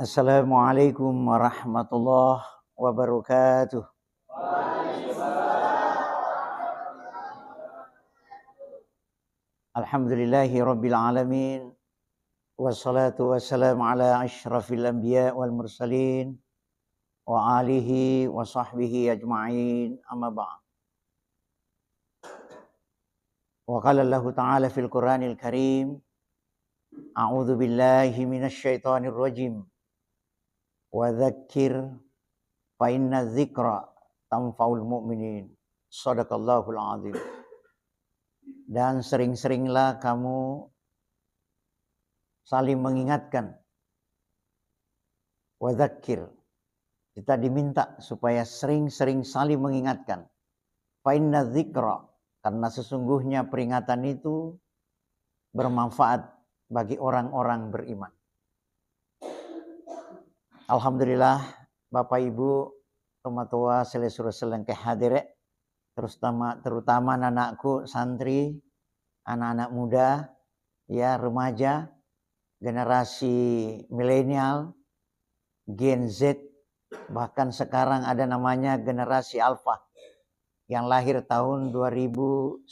Assalamualaikum warahmatullahi wabarakatuh. Alhamdulillahi rabbil alamin. Wassalatu wassalamu ala asyrafil anbiya wal mursalin wa alihi wa sahbihi ajma'in, amma ba'd. Wa qala Allah ta'ala fil Qur'anil Karim, a'udzu billahi minasy syaithanir rajim. Wa dzakir fa inna dzikra tanfa'ul mu'minin. Shadaqallahul azim. Dan sering-seringlah kamu saling mengingatkan. Wa dzakir. Kita diminta supaya sering-sering saling mengingatkan. Fa inna dzikra, karena sesungguhnya peringatan itu bermanfaat bagi orang-orang beriman. Alhamdulillah, Bapak Ibu, tomatua selesura selengkeh hadire, terutama anak-anakku santri, anak-anak muda, ya remaja, generasi milenial, Gen Z, bahkan sekarang ada namanya generasi Alpha yang lahir tahun 2010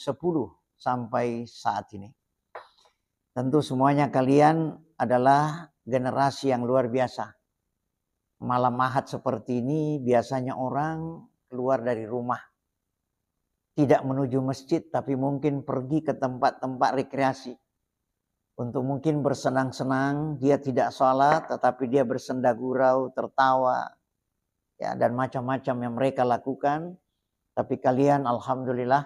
sampai saat ini. Tentu semuanya kalian adalah generasi yang luar biasa. Malam Ahad seperti ini biasanya orang keluar dari rumah. Tidak menuju masjid tapi mungkin pergi ke tempat-tempat rekreasi. Untuk mungkin bersenang-senang, dia tidak sholat tetapi dia bersenda gurau, tertawa. Ya, dan macam-macam yang mereka lakukan. Tapi kalian alhamdulillah,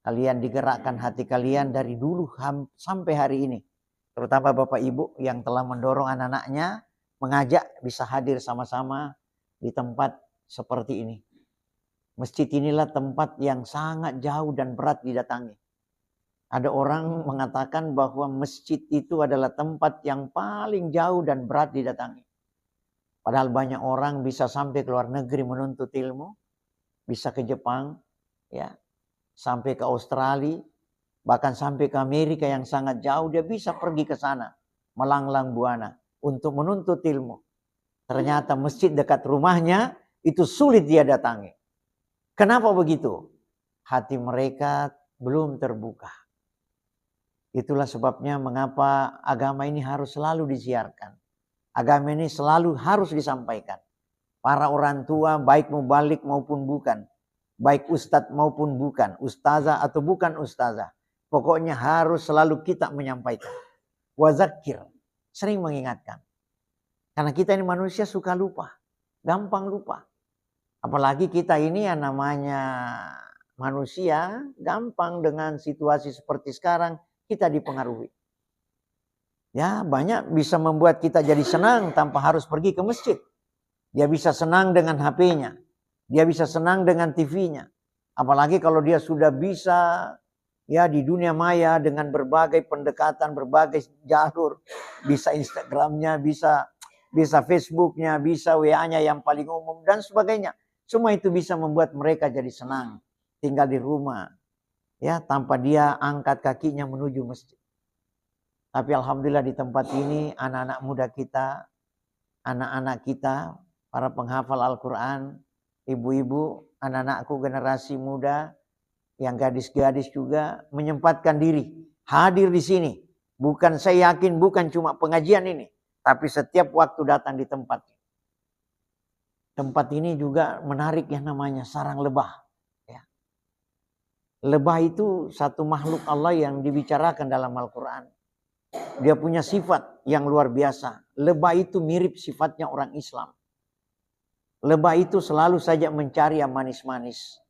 kalian digerakkan hati kalian dari dulu sampai hari ini. Terutama Bapak Ibu yang telah mendorong anak-anaknya, mengajak bisa hadir sama-sama di tempat seperti ini. Masjid inilah tempat yang sangat jauh dan berat didatangi. Ada orang mengatakan bahwa masjid itu adalah tempat yang paling jauh dan berat didatangi. Padahal banyak orang bisa sampai ke luar negeri menuntut ilmu, bisa ke Jepang, ya, sampai ke Australia, bahkan sampai ke Amerika yang sangat jauh, dia bisa pergi ke sana, melanglang buana untuk menuntut ilmu. Ternyata masjid dekat rumahnya itu sulit dia datangi. Kenapa begitu? Hati mereka belum terbuka. Itulah sebabnya mengapa agama ini harus selalu disiarkan. Agama ini selalu harus disampaikan. Para orang tua baik mubalik maupun bukan. Baik ustadz maupun bukan. Ustazah atau bukan ustazah. Pokoknya harus selalu kita menyampaikan. Wa dzakir. Sering mengingatkan. Karena kita ini manusia suka lupa. Gampang lupa. Apalagi kita ini yang namanya manusia. Gampang dengan situasi seperti sekarang. Kita dipengaruhi. Ya, banyak bisa membuat kita jadi senang tanpa harus pergi ke masjid. Dia bisa senang dengan HP-nya. Dia bisa senang dengan TV-nya. Apalagi kalau dia sudah bisa ya di dunia maya dengan berbagai pendekatan, berbagai jalur. Bisa Instagram-nya, bisa Facebook-nya, bisa WA-nya yang paling umum dan sebagainya. Semua itu bisa membuat mereka jadi senang. Tinggal di rumah. Ya, tanpa dia angkat kakinya menuju masjid. Tapi alhamdulillah di tempat ini anak-anak muda kita, anak-anak kita, para penghafal Al-Quran, ibu-ibu, anak-anakku generasi muda, yang gadis-gadis juga menyempatkan diri hadir di sini. Bukan, saya yakin bukan cuma pengajian ini, tapi setiap waktu datang di tempat ini. Tempat ini juga menarik yang namanya sarang lebah. Ya. Lebah itu satu makhluk Allah yang dibicarakan dalam Al-Quran. Dia punya sifat yang luar biasa. Lebah itu mirip sifatnya orang Islam. Lebah itu selalu saja mencari yang manis-manis.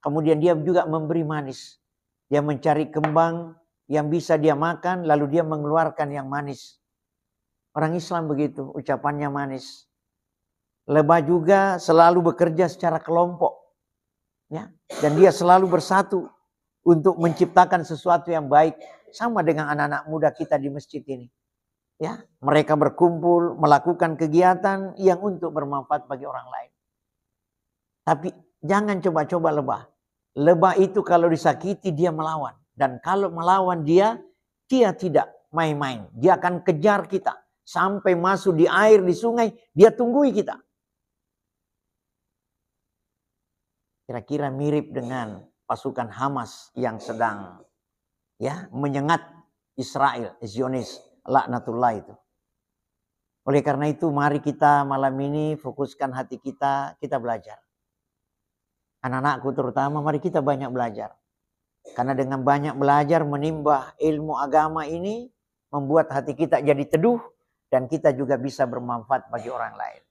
Kemudian dia juga memberi manis. Dia mencari kembang yang bisa dia makan, lalu dia mengeluarkan yang manis. Orang Islam begitu, ucapannya manis. Lebah juga selalu bekerja secara kelompok. Ya, dan dia selalu bersatu untuk menciptakan sesuatu yang baik. Sama dengan anak-anak muda kita di masjid ini. Ya, mereka berkumpul melakukan kegiatan yang untuk bermanfaat bagi orang lain. Tapi jangan coba-coba lebah. Lebah itu kalau disakiti dia melawan. Dan kalau melawan dia tidak main-main. Dia akan kejar kita. sampai masuk di air, di sungai, dia tunggui kita. Kira-kira mirip dengan pasukan Hamas yang sedang menyengat Israel, Zionis, laknatullah itu. Oleh karena itu mari kita malam ini fokuskan hati kita belajar. Anak-anakku terutama, mari kita banyak belajar. Karena dengan banyak belajar menimba ilmu agama ini membuat hati kita jadi teduh dan kita juga bisa bermanfaat bagi orang lain.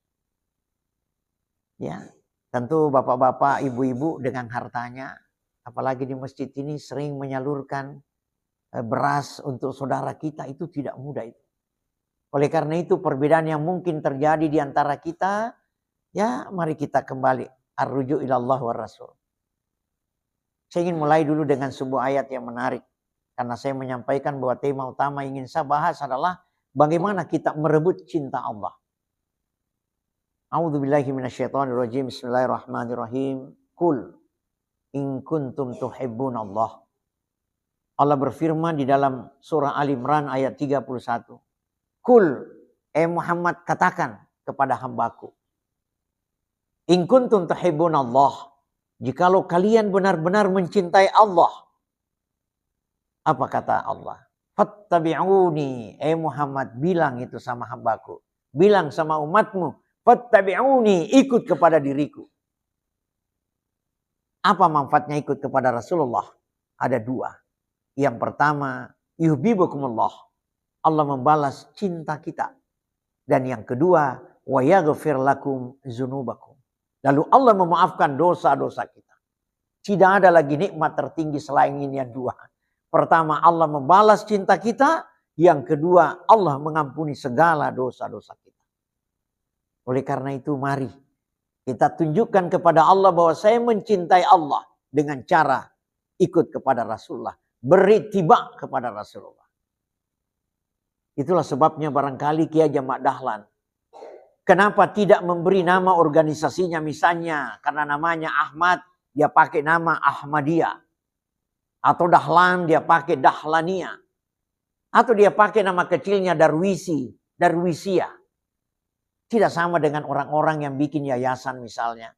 Ya, tentu bapak-bapak, ibu-ibu dengan hartanya, apalagi di masjid ini sering menyalurkan beras untuk saudara kita, itu tidak mudah itu. Oleh karena itu perbedaan yang mungkin terjadi di antara kita, ya mari kita kembali ar-ruju' ilallah wa rasul. Saya ingin mulai dulu dengan sebuah ayat yang menarik. Karena saya menyampaikan bahwa tema utama ingin saya bahas adalah bagaimana kita merebut cinta Allah. A'udzubillahi minasyaitonirrajim. Bismillahirrahmanirrahim. Qul in kuntum tuhibbunallah. Allah berfirman di dalam surah Al Imran ayat 31. Qul, Muhammad, katakan kepada hambaku. In kuntum tuhibbunallah. Jikalau kalian benar-benar mencintai Allah. Apa kata Allah? Fattabi'uni. Muhammad, bilang itu sama hambaku. Bilang sama umatmu. Fattabi'uni, ikut kepada diriku. Apa manfaatnya ikut kepada Rasulullah? Ada dua. Yang pertama, yuhibbukumullah. Allah membalas cinta kita. Dan yang kedua, wa yaghfir lakum dzunubakum. Lalu Allah memaafkan dosa-dosa kita. Tidak ada lagi nikmat tertinggi selain ini yang dua. Pertama, Allah membalas cinta kita. Yang kedua, Allah mengampuni segala dosa-dosa kita. Oleh karena itu, mari kita tunjukkan kepada Allah bahwa saya mencintai Allah dengan cara ikut kepada Rasulullah. Berittiba kepada Rasulullah. Itulah sebabnya barangkali Kiai Jamak Dahlan, kenapa tidak memberi nama organisasinya misalnya, karena namanya Ahmad, dia pakai nama Ahmadiyah. Atau Dahlan, dia pakai Dahlaniyah. Atau dia pakai nama kecilnya Darwisiyah. Tidak sama dengan orang-orang yang bikin yayasan misalnya.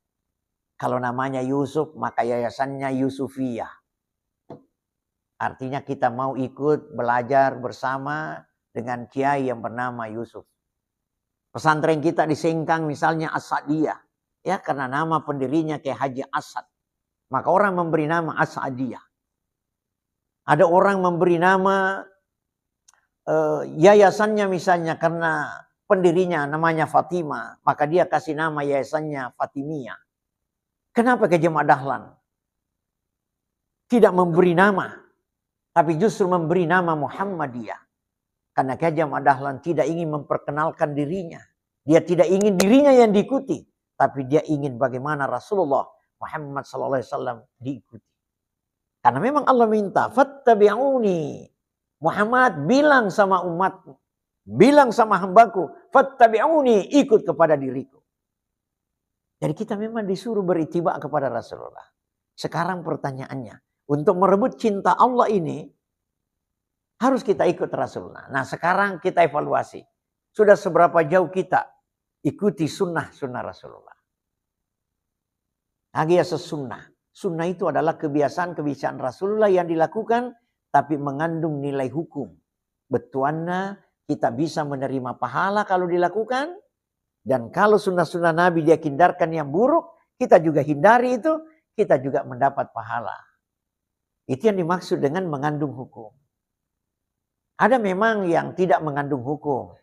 Kalau namanya Yusuf, maka yayasannya Yusufiyah. Artinya kita mau ikut belajar bersama dengan kiai yang bernama Yusuf. Pesantren kita di Sengkang misalnya Asadiyah. Ya, karena nama pendirinya Kiai Haji Asad. Maka orang memberi nama Asadiyah. Ada orang memberi nama yayasannya misalnya karena pendirinya namanya Fatimah. Maka dia kasih nama yayasannya Fatimiyah. Kenapa Kiai Jamak Dahlan tidak memberi nama, tapi justru memberi nama Muhammadiyah? Karena Kiai Jamak Dahlan tidak ingin memperkenalkan dirinya. Dia tidak ingin dirinya yang diikuti. Tapi dia ingin bagaimana Rasulullah Muhammad SAW diikuti. Karena memang Allah minta, fattabi'uni. Muhammad, bilang sama umatmu. Bilang sama hambaku, fattabi'uni, ikut kepada diriku. Jadi kita memang disuruh berittiba kepada Rasulullah. Sekarang pertanyaannya, untuk merebut cinta Allah ini, harus kita ikut Rasulullah. Nah sekarang kita evaluasi. Sudah seberapa jauh kita ikuti sunnah-sunnah Rasulullah. Agiyasa sunnah. Sunnah itu adalah kebiasaan-kebiasaan Rasulullah yang dilakukan. Tapi mengandung nilai hukum. Betuannya kita bisa menerima pahala kalau dilakukan. Dan kalau sunnah-sunnah Nabi dia hindarkan yang buruk. Kita juga hindari itu. Kita juga mendapat pahala. Itu yang dimaksud dengan mengandung hukum. Ada memang yang tidak mengandung hukum.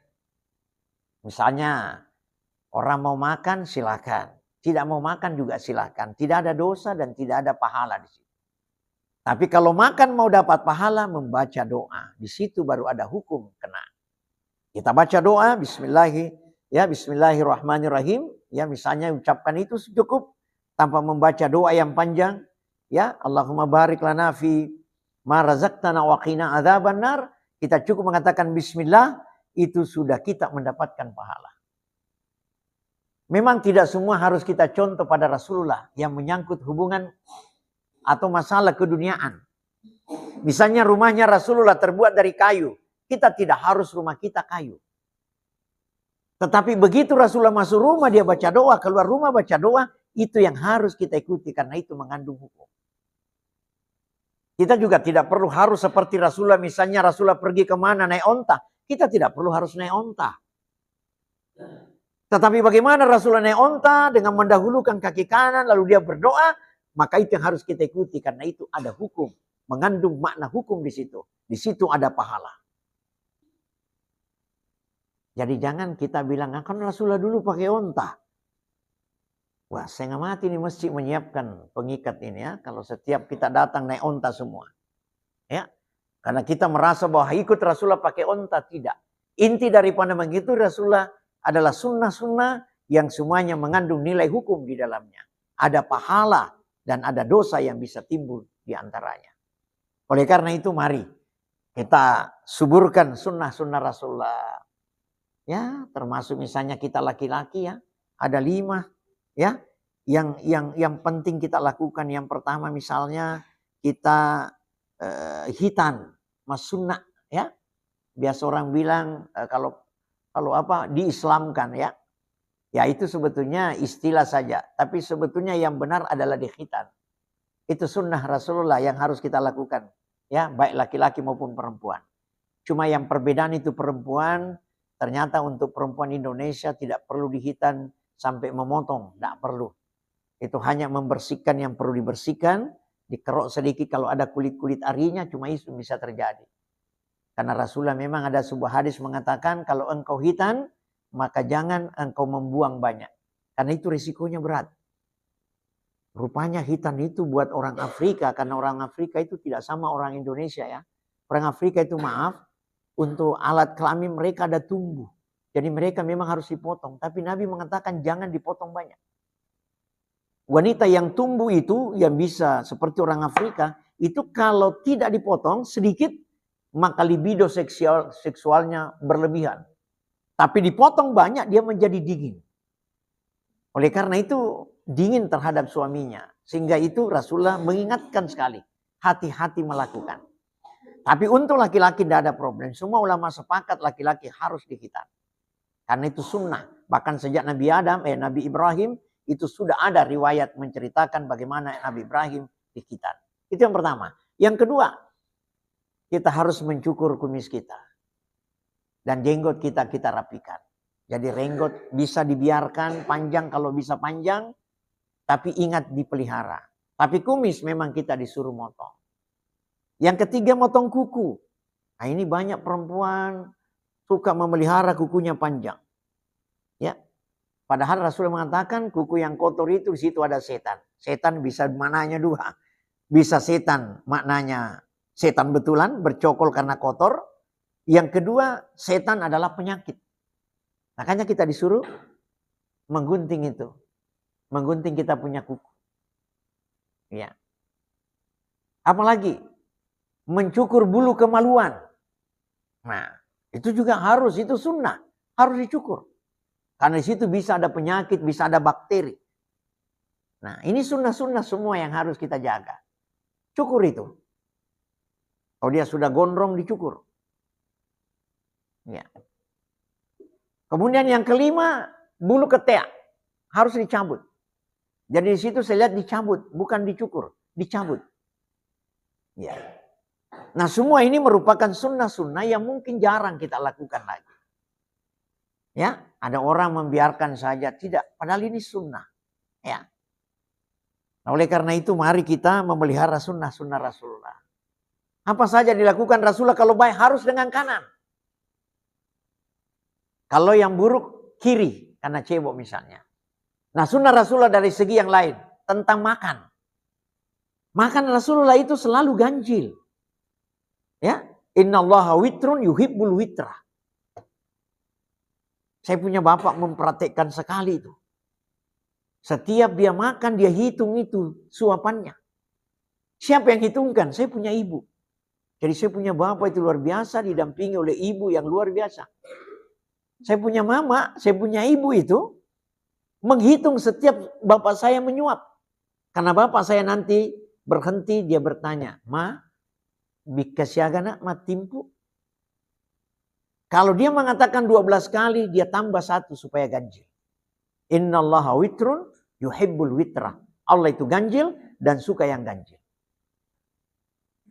Misalnya orang mau makan silakan. Tidak mau makan juga silakan. Tidak ada dosa dan tidak ada pahala di situ. Tapi kalau makan mau dapat pahala membaca doa. Di situ baru ada hukum kena. Kita baca doa bismillahirrahmanirrahim. Ya misalnya ucapkan itu cukup tanpa membaca doa yang panjang. Ya Allahumma barik lana fi ma razaqtana wa qina adzabannar. Kita cukup mengatakan bismillah, itu sudah kita mendapatkan pahala. Memang tidak semua harus kita contoh pada Rasulullah yang menyangkut hubungan atau masalah keduniaan. Misalnya rumahnya Rasulullah terbuat dari kayu. Kita tidak harus rumah kita kayu. Tetapi begitu Rasulullah masuk rumah, dia baca doa, keluar rumah baca doa, itu yang harus kita ikuti karena itu mengandung hukum. Kita juga tidak perlu harus seperti Rasulullah, misalnya Rasulullah pergi kemana naik onta. Kita tidak perlu harus naik onta. Tetapi bagaimana Rasulullah naik onta dengan mendahulukan kaki kanan lalu dia berdoa, maka itu yang harus kita ikuti karena itu ada hukum, mengandung makna hukum di situ. Di situ ada pahala. Jadi jangan kita bilang, kan Rasulullah dulu pakai onta. Wah, saya nggak mati nih mesti menyiapkan pengikat ini ya. Kalau setiap kita datang naik onta semua. Ya, karena kita merasa bahwa ikut Rasulullah pakai onta, tidak. Inti daripada begitu Rasulullah adalah sunnah-sunnah yang semuanya mengandung nilai hukum di dalamnya. Ada pahala dan ada dosa yang bisa timbul di antaranya. Oleh karena itu mari kita suburkan sunnah-sunnah Rasulullah. Ya, termasuk misalnya kita laki-laki ya, ada 5 ya, yang penting kita lakukan. Yang pertama misalnya kita hitan, mas sunnah ya. Biasa orang bilang kalau apa diislamkan ya. Ya itu sebetulnya istilah saja, tapi sebetulnya yang benar adalah dikhitan. Itu sunnah Rasulullah yang harus kita lakukan ya, baik laki-laki maupun perempuan. Cuma yang perbedaan itu perempuan. Ternyata untuk perempuan Indonesia tidak perlu dihitan sampai memotong. Tidak perlu. Itu hanya membersihkan yang perlu dibersihkan. Dikerok sedikit kalau ada kulit-kulit arinya. Cuma itu bisa terjadi. Karena Rasulullah memang ada sebuah hadis mengatakan. Kalau engkau hitan. Maka jangan engkau membuang banyak. Karena itu risikonya berat. Rupanya hitan itu buat orang Afrika. Karena orang Afrika itu tidak sama orang Indonesia ya. Orang Afrika itu maaf. Untuk alat kelamin mereka ada tumbuh. Jadi mereka memang harus dipotong. Tapi Nabi mengatakan jangan dipotong banyak. Wanita yang tumbuh itu yang bisa seperti orang Afrika. Itu kalau tidak dipotong sedikit. Maka libido seksualnya berlebihan. Tapi dipotong banyak dia menjadi dingin. Oleh karena itu dingin terhadap suaminya. Sehingga itu Rasulullah mengingatkan sekali. Hati-hati melakukan. Tapi untuk laki-laki tidak ada problem. Semua ulama sepakat laki-laki harus dihitan. Karena itu sunnah. Bahkan sejak Nabi Ibrahim itu sudah ada riwayat menceritakan bagaimana Nabi Ibrahim dihitan. Itu yang pertama. Yang kedua, kita harus mencukur kumis kita. Dan jenggot kita rapikan. Jadi renggot bisa dibiarkan panjang kalau bisa panjang. Tapi ingat dipelihara. Tapi kumis memang kita disuruh motong. Yang ketiga motong kuku. Nah ini banyak perempuan suka memelihara kukunya panjang. Ya. Padahal Rasulullah mengatakan kuku yang kotor itu di situ ada setan. Setan bisa maknanya 2. Bisa setan maknanya setan betulan bercokol karena kotor. Yang kedua setan adalah penyakit. Makanya kita disuruh menggunting itu. Menggunting kita punya kuku. Ya. Apalagi mencukur bulu kemaluan. Nah, itu juga harus, itu sunnah. Harus dicukur. Karena di situ bisa ada penyakit, bisa ada bakteri. Nah, ini sunnah-sunnah semua yang harus kita jaga. Cukur itu. Kalau dia sudah gondrong, dicukur. Ya. Kemudian yang kelima, bulu ketiak. Harus dicabut. Jadi di situ saya lihat dicabut, bukan dicukur. Dicabut. Ya. Nah semua ini merupakan sunnah-sunnah yang mungkin jarang kita lakukan lagi. Ya, ada orang membiarkan saja, tidak. Padahal ini sunnah. Ya. Nah, oleh karena itu mari kita memelihara sunnah-sunnah Rasulullah. Apa saja dilakukan Rasulullah kalau baik harus dengan kanan. Kalau yang buruk kiri, karena cebok misalnya. Nah sunnah Rasulullah dari segi yang lain, tentang makan. Makan Rasulullah itu selalu ganjil. Ya, innallaha witrun yuhibbul witra. Saya punya bapak mempraktekkan sekali itu. Setiap dia makan dia hitung itu suapannya. Siapa yang hitungkan? Saya punya ibu. Jadi saya punya bapak itu luar biasa didampingi oleh ibu yang luar biasa. Saya punya mama, saya punya ibu itu menghitung setiap bapak saya menyuap. Karena bapak saya nanti berhenti dia bertanya, "Ma, bikasiagana matimpu?" Kalau dia mengatakan 12 kali, dia tambah 1 supaya ganjil. Innallaha witrun yuhibbul witra. Allah itu ganjil dan suka yang ganjil.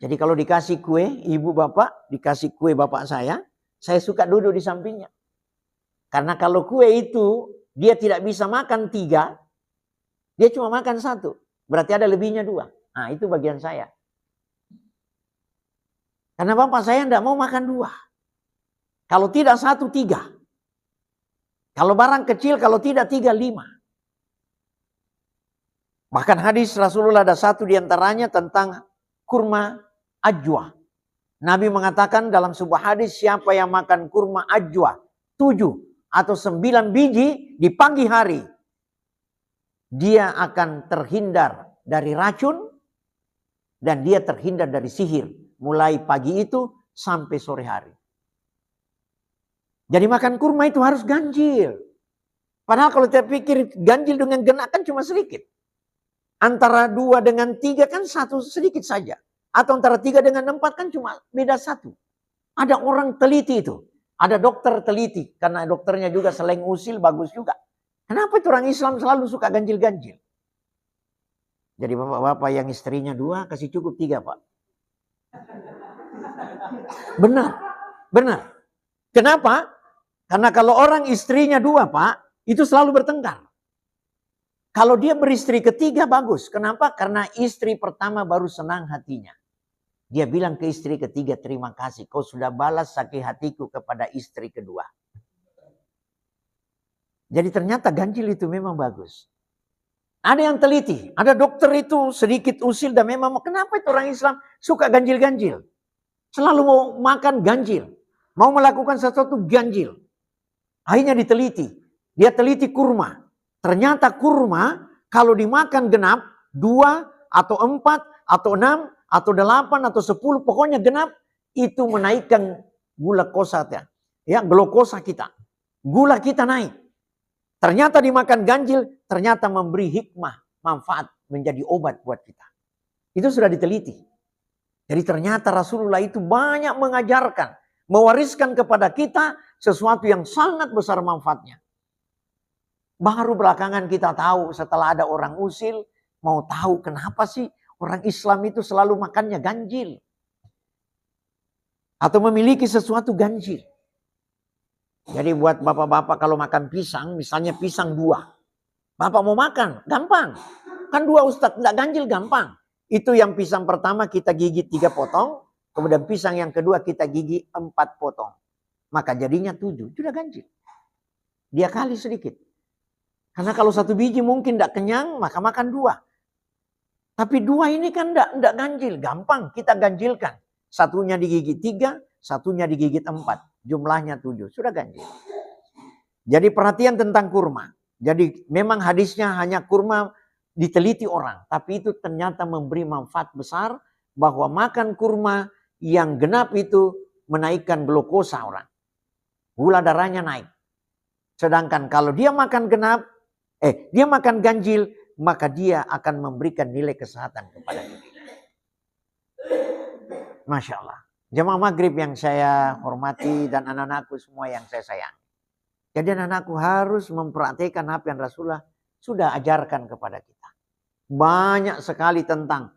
Jadi kalau dikasih kue, ibu bapak, dikasih kue bapak saya suka duduk di sampingnya. Karena kalau kue itu, dia tidak bisa makan 3, dia cuma makan 1. Berarti ada lebihnya 2. Nah itu bagian saya. Karena bapak saya tidak mau makan 2. Kalau tidak 1, 3. Kalau barang kecil, kalau tidak 3, 5. Bahkan hadis Rasulullah ada 1 diantaranya tentang kurma ajwa. Nabi mengatakan dalam sebuah hadis, siapa yang makan kurma ajwa 7 atau 9 biji di pagi hari, dia akan terhindar dari racun dan dia terhindar dari sihir. Mulai pagi itu sampai sore hari. Jadi makan kurma itu harus ganjil. Padahal kalau kita pikir ganjil dengan genap kan cuma sedikit. Antara 2 dengan 3 kan 1 sedikit saja. Atau antara 3 dengan 4 kan cuma beda 1. Ada orang teliti itu. Ada dokter teliti. Karena dokternya juga selain usil bagus juga. Kenapa itu orang Islam selalu suka ganjil-ganjil? Jadi bapak-bapak yang istrinya 2 kasih cukup 3 Pak. Benar. Benar. Kenapa? Karena kalau orang istrinya 2 Pak, itu selalu bertengkar. Kalau dia beristri ketiga bagus. Kenapa? Karena istri pertama baru senang hatinya. Dia bilang ke istri ketiga, terima kasih. Kau sudah balas sakit hatiku kepada istri kedua. Jadi ternyata ganjil itu memang bagus. Ada yang teliti. Ada dokter itu sedikit usil dan memang. Kenapa itu orang Islam suka ganjil-ganjil? Selalu mau makan ganjil. Mau melakukan sesuatu ganjil. Akhirnya diteliti. Dia teliti kurma. Ternyata kurma kalau dimakan genap 2 atau 4 atau 6 atau 8 atau 10 pokoknya genap itu menaikkan glukosa ya glukosa kita. Gula kita naik. Ternyata dimakan ganjil ternyata memberi hikmah, manfaat menjadi obat buat kita. Itu sudah diteliti. Jadi ternyata Rasulullah itu banyak mengajarkan, mewariskan kepada kita sesuatu yang sangat besar manfaatnya. Baru belakangan kita tahu setelah ada orang usil, mau tahu kenapa sih orang Islam itu selalu makannya ganjil. Atau memiliki sesuatu ganjil. Jadi buat bapak-bapak kalau makan pisang, misalnya pisang 2. Bapak mau makan, gampang. Kan 2 Ustadz, enggak ganjil gampang. Itu yang pisang pertama kita gigit 3 potong, kemudian pisang yang kedua kita gigit 4 potong. Maka jadinya 7, sudah ganjil. Dia kali sedikit. Karena kalau 1 biji mungkin tidak kenyang, maka makan 2. Tapi 2 ini kan tidak ganjil. Gampang kita ganjilkan. Satunya digigit 3, satunya digigit 4. Jumlahnya 7. Sudah ganjil. Jadi perhatian tentang kurma. Jadi memang hadisnya hanya kurma diteliti orang. Tapi itu ternyata memberi manfaat besar. Bahwa makan kurma yang genap itu menaikkan glukosa orang. Gula darahnya naik. Sedangkan kalau dia makan genap, dia makan ganjil, maka dia akan memberikan nilai kesehatan kepada dirinya. Masya Allah. Jemaah maghrib yang saya hormati dan anak-anakku semua yang saya sayang. Jadi anak-anakku harus memperhatikan apa yang Rasulullah sudah ajarkan kepada kita. Banyak sekali tentang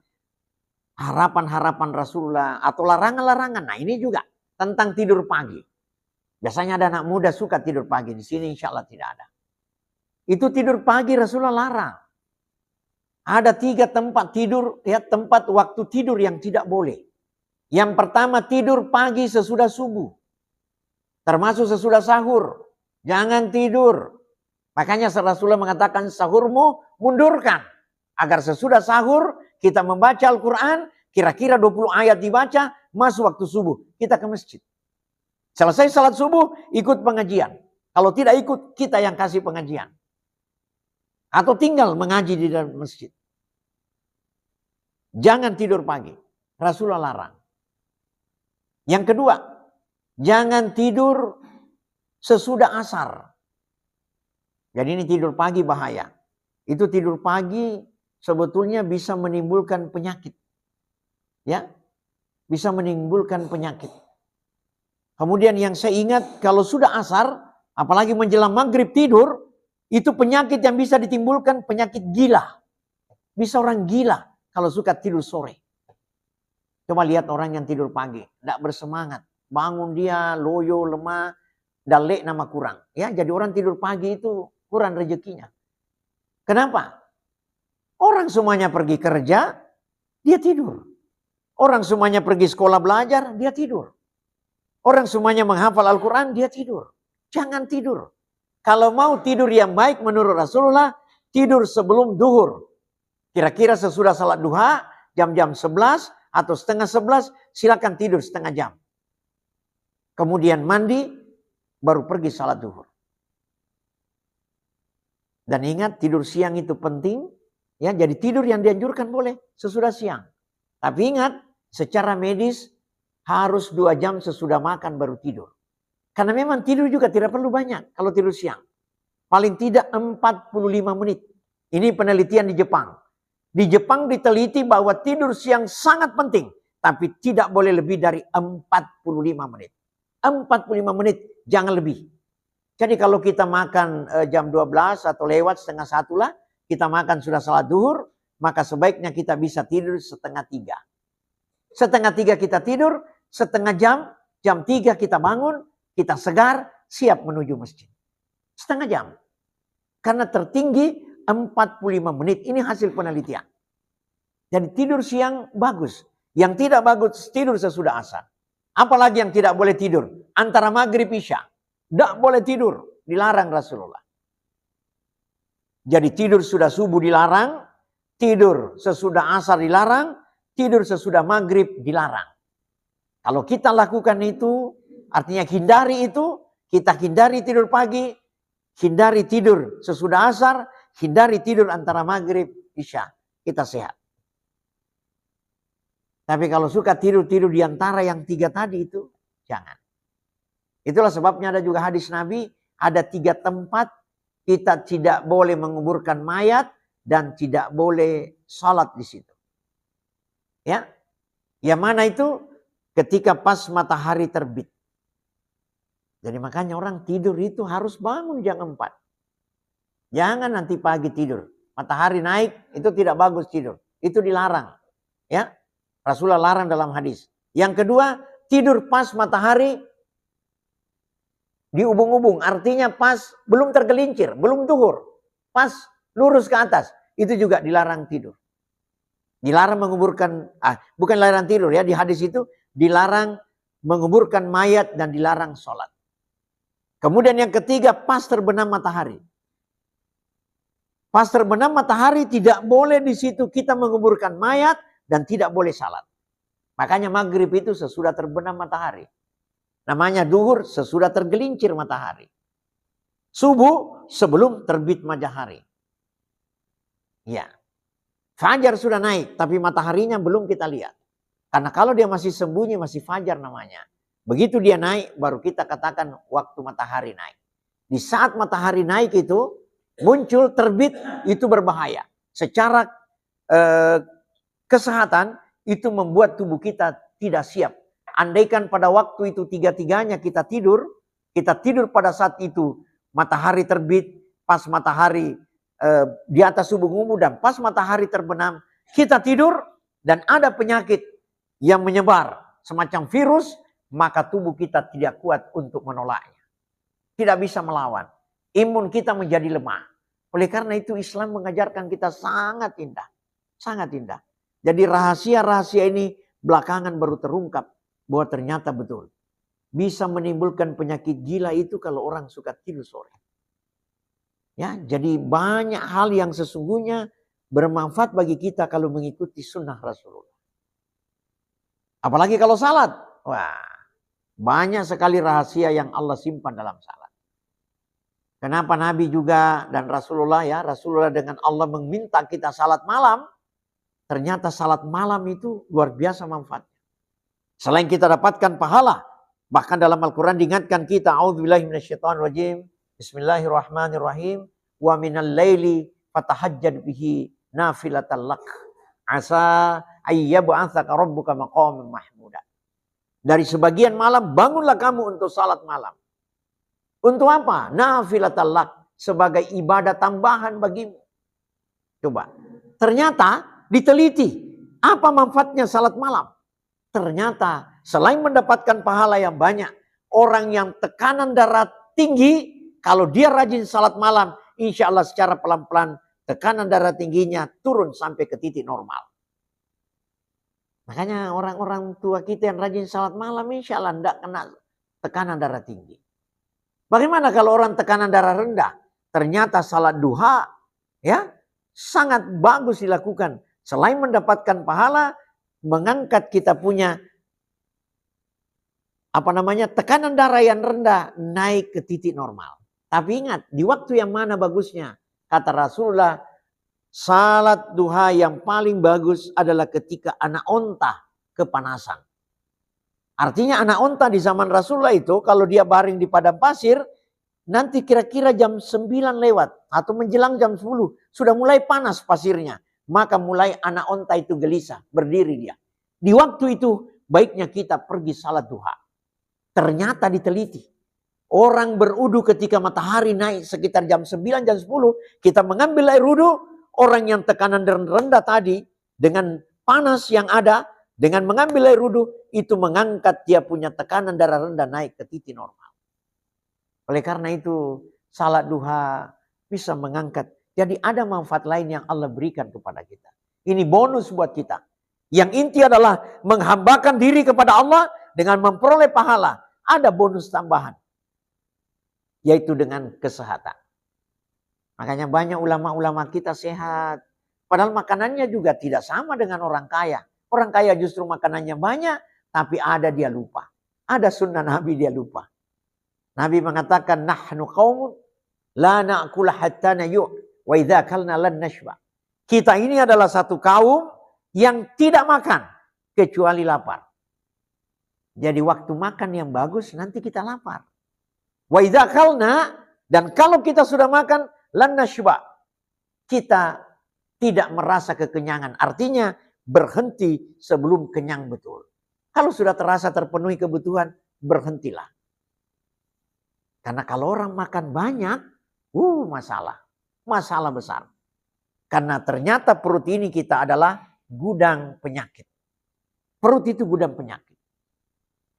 harapan-harapan Rasulullah atau larangan-larangan. Nah ini juga tentang tidur pagi. Biasanya ada anak muda suka tidur pagi. Di sini insya Allah tidak ada. Itu tidur pagi Rasulullah larang. Ada 3 tempat tidur, ya tempat waktu tidur yang tidak boleh. Yang pertama tidur pagi sesudah subuh. Termasuk sesudah sahur. Jangan tidur. Makanya Rasulullah mengatakan sahurmu mundurkan. Agar sesudah sahur kita membaca Al-Quran. Kira-kira 20 ayat dibaca. Masuk waktu subuh. Kita ke masjid. Selesai salat subuh ikut pengajian. Kalau tidak ikut kita yang kasih pengajian. Atau tinggal mengaji di dalam masjid. Jangan tidur pagi. Rasulullah larang. Yang kedua, jangan tidur sesudah asar. Jadi ini tidur pagi bahaya. Itu tidur pagi sebetulnya bisa menimbulkan penyakit. Ya, bisa menimbulkan penyakit. Kemudian yang saya ingat kalau sudah asar, apalagi menjelang maghrib tidur, itu penyakit yang bisa ditimbulkan penyakit gila. Bisa orang gila kalau suka tidur sore. Coba lihat orang yang tidur pagi, tidak bersemangat. Bangun dia loyo, lemah, dalek nama kurang. Ya, jadi orang tidur pagi itu kurang rezekinya. Kenapa? Orang semuanya pergi kerja, dia tidur. Orang semuanya pergi sekolah belajar, dia tidur. Orang semuanya menghafal Al-Quran, dia tidur. Jangan tidur. Kalau mau tidur yang baik menurut Rasulullah, tidur sebelum duhur. Kira-kira sesudah salat duha, jam-jam 11 atau setengah 11, silakan tidur setengah jam. Kemudian mandi, baru pergi salat duhur. Dan ingat, tidur siang itu penting. Ya, jadi tidur yang dianjurkan boleh sesudah siang. Tapi ingat, secara medis harus 2 jam sesudah makan baru tidur. Karena memang tidur juga tidak perlu banyak kalau tidur siang. Paling tidak 45 menit. Ini penelitian di Jepang. Di Jepang diteliti bahwa tidur siang sangat penting. Tapi tidak boleh lebih dari 45 menit. 45 menit, jangan lebih. Jadi kalau kita makan jam 12 atau lewat setengah 1 lah, kita makan sudah salat duhur, maka sebaiknya kita bisa tidur setengah 3. Setengah 3 kita tidur, setengah jam, jam 3 kita bangun, kita segar, siap menuju masjid. Setengah jam. Karena tertinggi 45 menit. Ini hasil penelitian. Jadi tidur siang bagus. Yang tidak bagus tidur sesudah asar. Apalagi yang tidak boleh tidur. Antara maghrib isya. Tidak boleh tidur. Dilarang Rasulullah. Jadi tidur sudah subuh dilarang. Tidur sesudah asar dilarang. Tidur sesudah maghrib dilarang. Kalau kita lakukan itu, artinya hindari itu, kita hindari tidur pagi, hindari tidur sesudah asar, hindari tidur antara maghrib, isya. Kita sehat. Tapi kalau suka tidur-tidur di antara yang 3 tadi itu, jangan. Itulah sebabnya ada juga hadis Nabi, ada 3 tempat kita tidak boleh menguburkan mayat dan tidak boleh salat di situ. Ya, yang mana itu? Ketika pas matahari terbit. Jadi makanya orang tidur itu harus bangun jam 4. Jangan nanti pagi tidur. Matahari naik itu tidak bagus tidur. Itu dilarang. Ya, Rasulullah larang dalam hadis. Yang kedua, tidur pas matahari di ubung-ubung. Artinya pas belum tergelincir, belum duhur. Pas lurus ke atas. Itu juga dilarang tidur. Dilarang menguburkan, bukan larang tidur ya. Di hadis itu dilarang menguburkan mayat dan dilarang sholat. Kemudian yang ketiga, pas terbenam matahari. Pas terbenam matahari tidak boleh di situ kita menguburkan mayat dan tidak boleh salat. Makanya maghrib itu sesudah terbenam matahari. Namanya duhur sesudah tergelincir matahari. Subuh sebelum terbit matahari. Ya. Fajar sudah naik tapi mataharinya belum kita lihat. Karena kalau dia masih sembunyi masih fajar namanya. Begitu dia naik baru kita katakan waktu matahari naik. Di saat matahari naik itu muncul terbit itu berbahaya. Secara kesehatan itu membuat tubuh kita tidak siap. Andaikan pada waktu itu 3-3-nya kita tidur pada saat itu matahari terbit, pas matahari di atas ubung-ubung dan pas matahari terbenam, kita tidur dan ada penyakit yang menyebar semacam virus, maka tubuh kita tidak kuat untuk menolaknya. Tidak bisa melawan. Imun kita menjadi lemah. Oleh karena itu Islam mengajarkan kita sangat indah. Sangat indah. Jadi rahasia-rahasia ini belakangan baru terungkap bahwa ternyata betul. Bisa menimbulkan penyakit gila itu kalau orang suka tidur sore. Ya, jadi banyak hal yang sesungguhnya bermanfaat bagi kita kalau mengikuti sunnah Rasulullah. Apalagi kalau salat. Wah, banyak sekali rahasia yang Allah simpan dalam salat. Kenapa Nabi juga dan Rasulullah dengan Allah meminta kita salat malam. Ternyata salat malam itu luar biasa manfaatnya. Selain kita dapatkan pahala. Bahkan dalam Al-Quran diingatkan kita. A'udzubillahi minasyaitonirrajim. Bismillahirrahmanirrahim. Wa minal laili fatahajjad bihi nafilatan lak. Asa ayyab'atsaka rabbuka maqaman mahmuda. Dari sebagian malam bangunlah kamu untuk salat malam. Untuk apa? Nafilatal lak, sebagai ibadah tambahan bagimu. Coba. Ternyata diteliti apa manfaatnya salat malam. Ternyata selain mendapatkan pahala yang banyak, orang yang tekanan darah tinggi, kalau dia rajin salat malam, insya Allah secara pelan-pelan tekanan darah tingginya turun sampai ke titik normal. Makanya orang-orang tua kita yang rajin salat malam, insya Allah tidak kena tekanan darah tinggi. Bagaimana kalau orang tekanan darah rendah? Ternyata salat duha ya sangat bagus dilakukan. Selain mendapatkan pahala, mengangkat kita punya tekanan darah yang rendah naik ke titik normal. Tapi ingat, di waktu yang mana bagusnya? Kata Rasulullah, salat duha yang paling bagus adalah ketika anak onta kepanasan. Artinya anak onta di zaman Rasulullah itu kalau dia baring di padang pasir, nanti kira-kira jam 9 lewat atau menjelang jam 10 sudah mulai panas pasirnya. Maka mulai anak onta itu gelisah, berdiri dia. Di waktu itu baiknya kita pergi salat duha. Ternyata diteliti. Orang berudu ketika matahari naik sekitar jam 9, jam 10. Kita mengambil air wudu. Orang yang tekanan rendah tadi dengan panas yang ada. Dengan mengambil air wudu. Itu mengangkat dia punya tekanan darah rendah naik ke titik normal. Oleh karena itu salat duha bisa mengangkat. Jadi ada manfaat lain yang Allah berikan kepada kita. Ini bonus buat kita. Yang inti adalah menghambakan diri kepada Allah dengan memperoleh pahala. Ada bonus tambahan. Yaitu dengan kesehatan. Makanya banyak ulama-ulama kita sehat. Padahal makanannya juga tidak sama dengan orang kaya. Orang kaya justru makanannya banyak. Tapi ada dia lupa. Ada sunnah Nabi dia lupa. Nabi mengatakan, nahnu qaumun la na'kula hatta nayu' wa idza akalna lan nashba. Kita ini adalah satu kaum yang tidak makan kecuali lapar. Jadi waktu makan yang bagus nanti kita lapar. Wa idza akalna, dan kalau kita sudah makan lan nashba, kita tidak merasa kekenyangan. Artinya berhenti sebelum kenyang betul. Kalau sudah terasa terpenuhi kebutuhan, berhentilah. Karena kalau orang makan banyak, masalah besar. Karena ternyata perut ini kita adalah gudang penyakit. Perut itu gudang penyakit.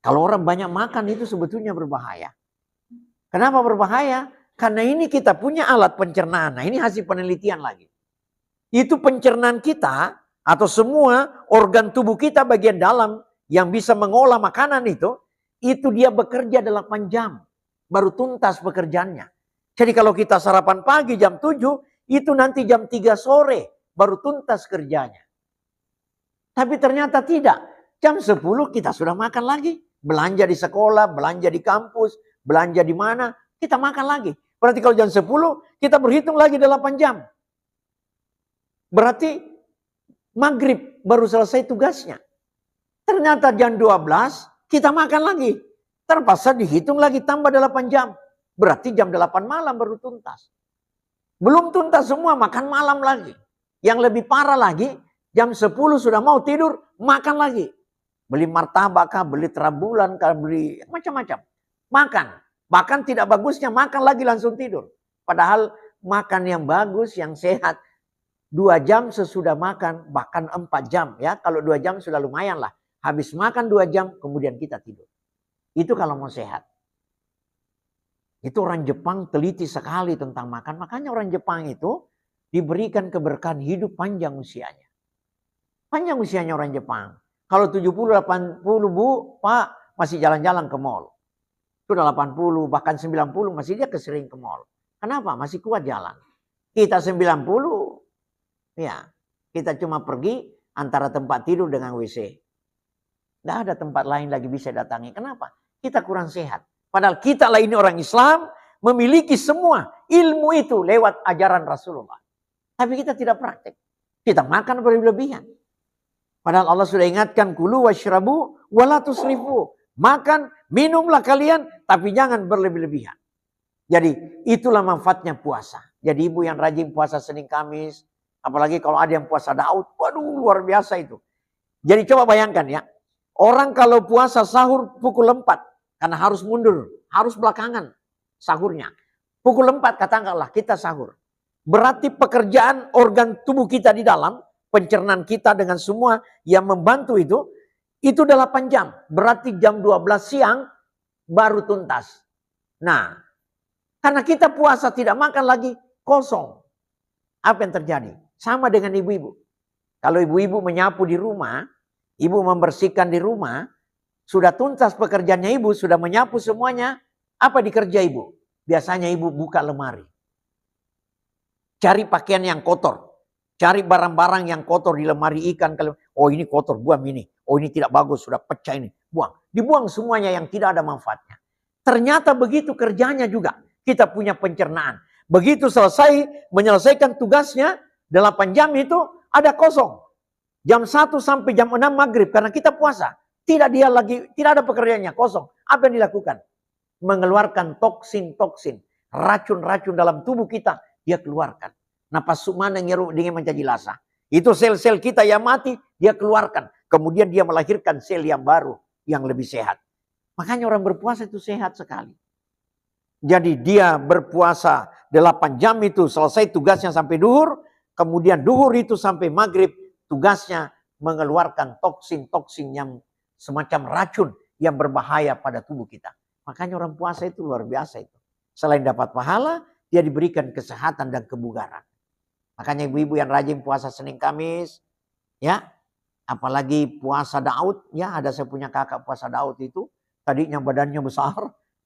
Kalau orang banyak makan itu sebetulnya berbahaya. Kenapa berbahaya? Karena ini kita punya alat pencernaan. Nah, ini hasil penelitian lagi. Itu pencernaan kita atau semua organ tubuh kita bagian dalam yang bisa mengolah makanan itu dia bekerja 8 jam. Baru tuntas pekerjaannya. Jadi kalau kita sarapan pagi jam 7, itu nanti jam 3 sore baru tuntas kerjanya. Tapi ternyata tidak. Jam 10 kita sudah makan lagi. Belanja di sekolah, belanja di kampus, belanja di mana, kita makan lagi. Berarti kalau jam 10 kita berhitung lagi 8 jam. Berarti maghrib baru selesai tugasnya. Ternyata jam 12 kita makan lagi. Terpaksa dihitung lagi tambah 8 jam. Berarti jam 8 malam baru tuntas. Belum tuntas semua, makan malam lagi. Yang lebih parah lagi, jam 10 sudah mau tidur, makan lagi. Beli martabak kah, beli terabulan kah, beli macam-macam. Makan. Bahkan tidak bagusnya makan lagi langsung tidur. Padahal makan yang bagus, yang sehat. 2 jam sesudah makan, bahkan 4 jam. Ya, kalau 2 jam sudah lumayan lah. Habis makan 2 jam, kemudian kita tidur. Itu kalau mau sehat. Itu orang Jepang teliti sekali tentang makan. Makanya orang Jepang itu diberikan keberkahan hidup panjang usianya. Panjang usianya orang Jepang. Kalau 70-80 bu, Pak masih jalan-jalan ke mall. Sudah 80 bahkan 90 masih dia kesering ke mall. Kenapa? Masih kuat jalan. Kita 90, ya kita cuma pergi antara tempat tidur dengan WC. Tidak ada tempat lain lagi bisa datangi. Kenapa? Kita kurang sehat. Padahal kita lah ini orang Islam memiliki semua ilmu itu lewat ajaran Rasulullah. Tapi kita tidak praktek. Kita makan berlebihan. Padahal Allah sudah ingatkan kulu washrabu wala tusrifu. Makan, minumlah kalian tapi jangan berlebihan. Jadi itulah manfaatnya puasa. Jadi ibu yang rajin puasa Senin Kamis, apalagi kalau ada yang puasa Daud, waduh luar biasa itu. Jadi coba bayangkan ya. Orang kalau puasa sahur pukul 4, karena harus mundur, harus belakangan sahurnya. Pukul 4 katakanlah kita sahur. Berarti pekerjaan organ tubuh kita di dalam, pencernaan kita dengan semua yang membantu itu 8 jam. Berarti jam 12 siang baru tuntas. Nah, karena kita puasa tidak makan lagi, kosong. Apa yang terjadi? Sama dengan ibu-ibu. Kalau ibu-ibu menyapu di rumah, ibu membersihkan di rumah, sudah tuntas pekerjaannya ibu, sudah menyapu semuanya, apa dikerja ibu? Biasanya ibu buka lemari. Cari pakaian yang kotor. Cari barang-barang yang kotor di lemari ikan. Oh ini kotor, buang ini. Oh ini tidak bagus, sudah pecah ini. Buang. Dibuang semuanya yang tidak ada manfaatnya. Ternyata begitu kerjanya juga. Kita punya pencernaan. Begitu selesai menyelesaikan tugasnya, 8 jam itu ada kosong. Jam 1 sampai jam 6 maghrib karena kita puasa. Tidak ada pekerjaannya, kosong. Apa yang dilakukan? Mengeluarkan toksin-toksin. Racun-racun dalam tubuh kita, dia keluarkan. Napas sumana ngeru dengan menjadi lasa. Itu sel-sel kita yang mati, dia keluarkan. Kemudian dia melahirkan sel yang baru, yang lebih sehat. Makanya orang berpuasa itu sehat sekali. Jadi dia berpuasa 8 jam itu selesai tugasnya sampai duhur. Kemudian duhur itu sampai maghrib. Tugasnya mengeluarkan toksin-toksin yang semacam racun yang berbahaya pada tubuh kita. Makanya orang puasa itu luar biasa itu. Selain dapat pahala, dia diberikan kesehatan dan kebugaran. Makanya ibu-ibu yang rajin puasa Senin Kamis, ya, apalagi puasa Daud, ya ada saya punya kakak puasa Daud itu, tadinya badannya besar,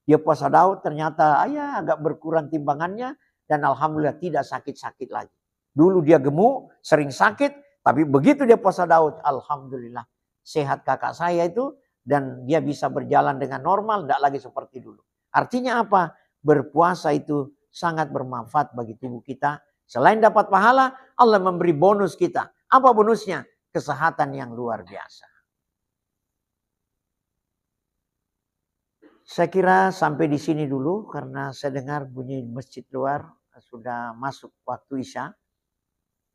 dia puasa Daud ternyata ya agak berkurang timbangannya dan alhamdulillah tidak sakit-sakit lagi. Dulu dia gemuk, sering sakit, tapi begitu dia puasa Daud, alhamdulillah sehat kakak saya itu dan dia bisa berjalan dengan normal, tidak lagi seperti dulu. Artinya apa? Berpuasa itu sangat bermanfaat bagi tubuh kita. Selain dapat pahala, Allah memberi bonus kita. Apa bonusnya? Kesehatan yang luar biasa. Saya kira sampai di sini dulu karena saya dengar bunyi masjid luar sudah masuk waktu Isya.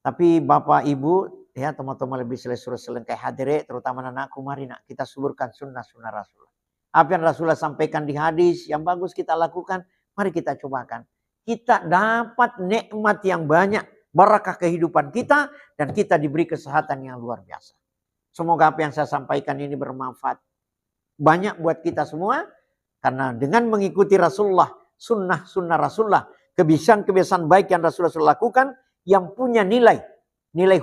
Tapi Bapak Ibu, ya teman-teman lebih selengkai hadirin, terutama anakku, mari nak kita suburkan sunnah-sunnah Rasulullah. Apa yang Rasulullah sampaikan di hadis yang bagus kita lakukan, mari kita cobakan. Kita dapat nikmat yang banyak, barakah kehidupan kita, dan kita diberi kesehatan yang luar biasa. Semoga apa yang saya sampaikan ini bermanfaat banyak buat kita semua, karena dengan mengikuti Rasulullah, sunnah-sunnah Rasulullah, kebiasaan-kebiasaan baik yang Rasulullah lakukan, yang punya nilai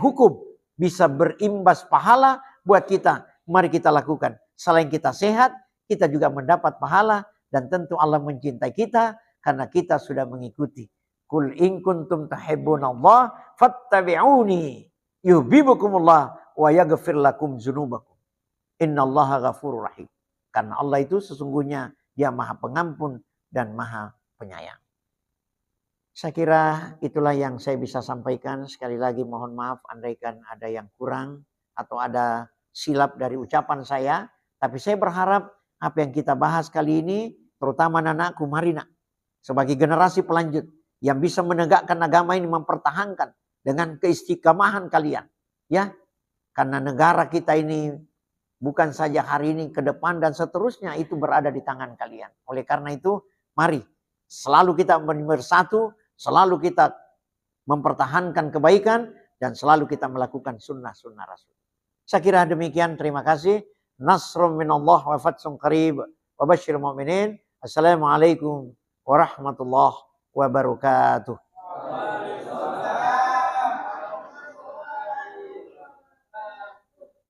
hukum, bisa berimbas pahala buat kita. Mari kita lakukan. Selain kita sehat, kita juga mendapat pahala. Dan tentu Allah mencintai kita karena kita sudah mengikuti. Qul in kuntum tuhibbunallah fattabi'uni yuhibbukumullah wa yaghfir lakum dzunubakum. Innallaha ghafurur rahim. Karena Allah itu sesungguhnya Dia Maha Pengampun dan Maha Penyayang. Saya kira itulah yang saya bisa sampaikan. Sekali lagi mohon maaf andaikan ada yang kurang atau ada silap dari ucapan saya. Tapi saya berharap apa yang kita bahas kali ini, terutama anak-anakku, mari nak, sebagai generasi pelanjut yang bisa menegakkan agama ini, mempertahankan dengan keistiqamahan kalian. Ya, karena negara kita ini bukan saja hari ini, ke depan dan seterusnya itu berada di tangan kalian. Oleh karena itu, mari selalu kita bersatu, selalu kita mempertahankan kebaikan dan selalu kita melakukan sunnah-sunnah Rasul. Saya kira demikian. Terima kasih. Nasrun minallah wa fathun qarib wa basyiril mu'minin. Assalamualaikum warahmatullahi wabarakatuh.